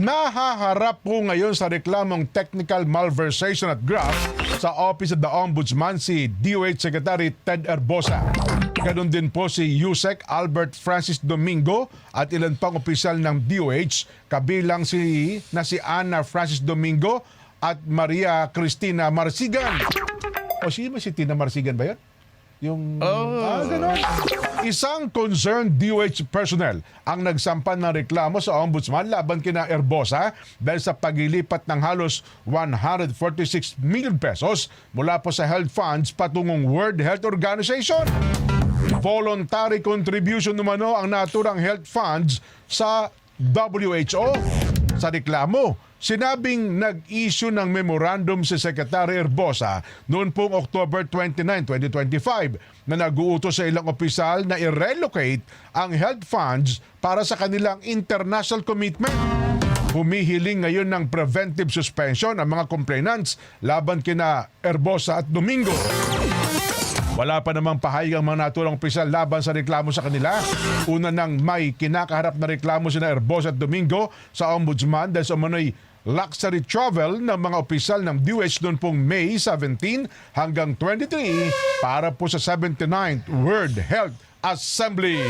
Nahaharap po ngayon sa reklamong technical malversation at graft sa Office of the Ombudsman si DOH Secretary Ted Herbosa. Ganon din po si Yusek Albert Francis Domingo at ilan pang opisyal ng DOH kabilang si Ana Francis Domingo at Maria Cristina Marsigan. O si Tina Marsigan ba yun? Ganon. Isang concerned DOH personnel ang nagsampan ng reklamo sa Ombudsman laban kina Herbosa dahil sa paglilipat ng halos 146 million pesos mula po sa health funds patungong World Health Organization. Voluntary contribution numano ang naturang health funds sa WHO. Sa reklamo, sinabing nag-issue ng memorandum si Secretary Herbosa noon pong October 29, 2025 na nag-uutos sa ilang opisyal na i-relocate ang health funds para sa kanilang international commitment. Humihiling ngayon ng preventive suspension ang mga complainants laban kina Herbosa at Domingo. Wala pa namang pahayag ang mga naturang opisyal laban sa reklamo sa kanila. Una nang may kinakaharap na reklamo sina Herbosa at Domingo sa Ombudsman dahil sa umano'y luxury travel ng mga opisyal ng DOH noon pong May 17 hanggang 23 para po sa 79th World Health Assembly.